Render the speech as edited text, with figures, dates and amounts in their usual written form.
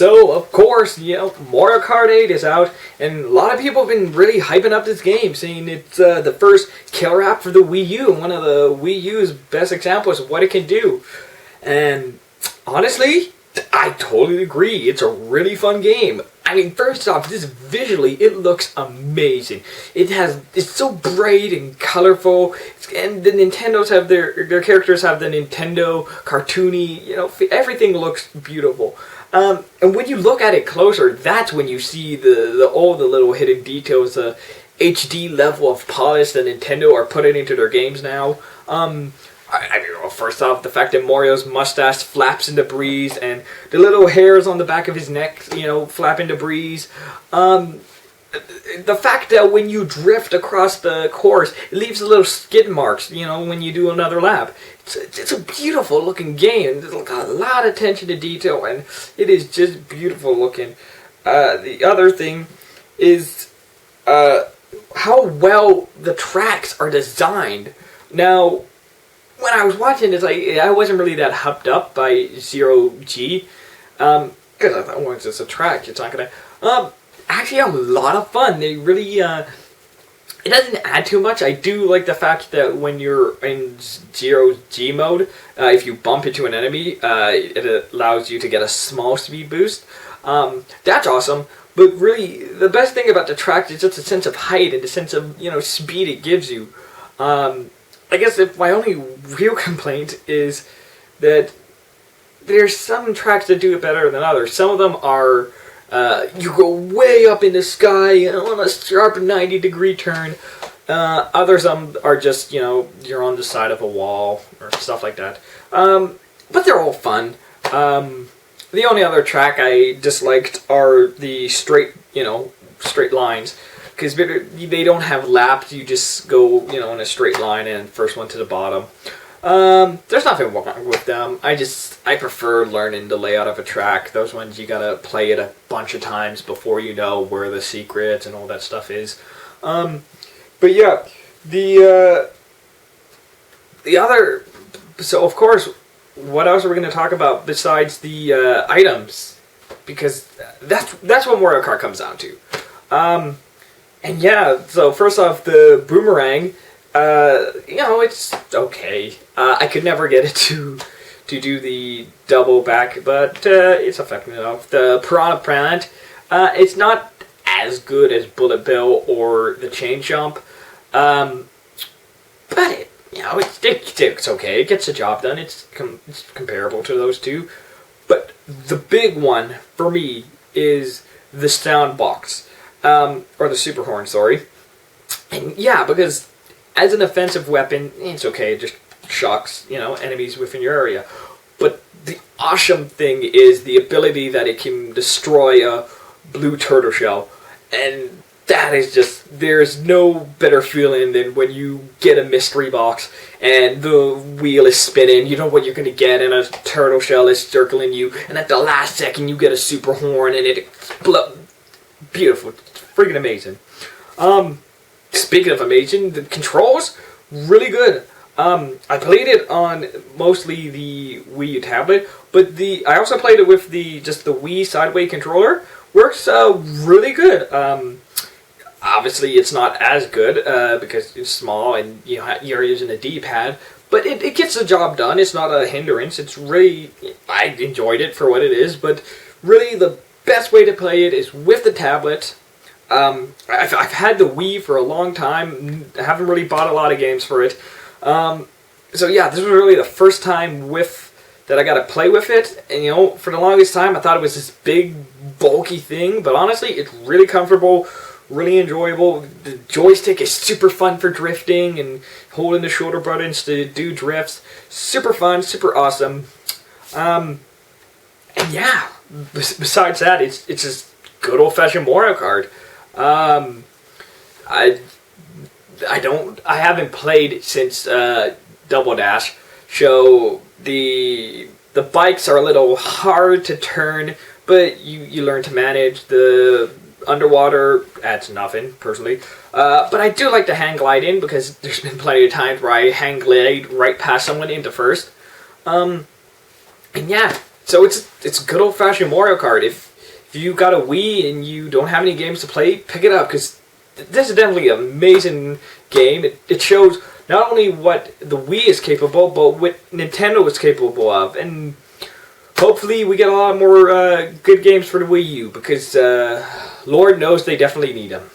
So, of course, Mario Kart 8 is out, and a lot of people have been really hyping up this game, saying it's the first killer app for the Wii U, and one of the Wii U's best examples of what it can do. And honestly, I totally agree. It's a really fun game. I mean, first off, just visually, it looks amazing. It's so bright and colorful, and the Nintendos have their characters have the Nintendo cartoony. Everything looks beautiful. And when you look at it closer, that's when you see all the little hidden details, the HD level of polish that Nintendo are putting into their games now. First off, the fact that Mario's mustache flaps in the breeze, and the little hairs on the back of his neck, flap in the breeze. The fact that when you drift across the course, it leaves little skid marks, when you do another lap. It's a beautiful looking game. There's a lot of attention to detail, and it is just beautiful looking. The other thing is how well the tracks are designed. Now, when I was watching this, I wasn't really that hyped up by Zero G, because I thought, well, it's just a track. It's not gonna. Actually, a lot of fun. They really. It doesn't add too much. I do like the fact that when you're in Zero G mode, if you bump into an enemy, it allows you to get a small speed boost. That's awesome. But really, the best thing about the track is just a sense of height and the sense of speed it gives you. I guess my only real complaint is that there's some tracks that do it better than others. Some of them are you go way up in the sky on a sharp 90-degree turn. Others are just you're on the side of a wall or stuff like that. But they're all fun. The only other track I disliked are the straight lines. Because they don't have laps, you just go, in a straight line and first one to the bottom. There's nothing wrong with them. I prefer learning the layout of a track. Those ones you gotta play it a bunch of times before you know where the secrets and all that stuff is. But yeah, the other. So of course, what else are we gonna talk about besides the items? Because that's what Mario Kart comes down to. And yeah, so first off, the boomerang, it's okay. I could never get it to do the double back, but it's effective enough. The piranha plant, it's not as good as Bullet Bill or the chain jump, but it's okay. It gets the job done. It's comparable to those two. But the big one for me is the sound box. Or the super horn, sorry. And yeah, because as an offensive weapon, it's okay, it just shocks, enemies within your area. But the awesome thing is the ability that it can destroy a blue turtle shell. And that is just, there's no better feeling than when you get a mystery box and the wheel is spinning, you know what you're going to get, and a turtle shell is circling you, and at the last second you get a super horn and it explodes. Beautiful. Freaking amazing. Speaking of amazing, the controls, really good. I played it on mostly the Wii U tablet, but I also played it with the Wii sideway controller. Works really good. Obviously, it's not as good because it's small and you're using a D-pad, but it gets the job done. It's not a hindrance. It's really, I enjoyed it for what it is, but really the best way to play it is with the tablet. I've had the Wii for a long time. I haven't really bought a lot of games for it. So yeah, this was really the first time that I got to play with it. And for the longest time, I thought it was this big, bulky thing. But honestly, it's really comfortable, really enjoyable. The joystick is super fun for drifting and holding the shoulder buttons to do drifts. Super fun, super awesome. And yeah, besides that, it's just good old-fashioned Mario Kart. I haven't played since Double Dash, so the bikes are a little hard to turn, but you learn to manage. The underwater adds nothing, personally. But I do like the hang gliding, because there's been plenty of times where I hang glide right past someone into first. And yeah, so it's good old-fashioned Mario Kart. If if you got a Wii and you don't have any games to play, pick it up, because this is definitely an amazing game. It shows not only what the Wii is capable, but what Nintendo is capable of. And hopefully we get a lot more good games for the Wii U, because Lord knows they definitely need them.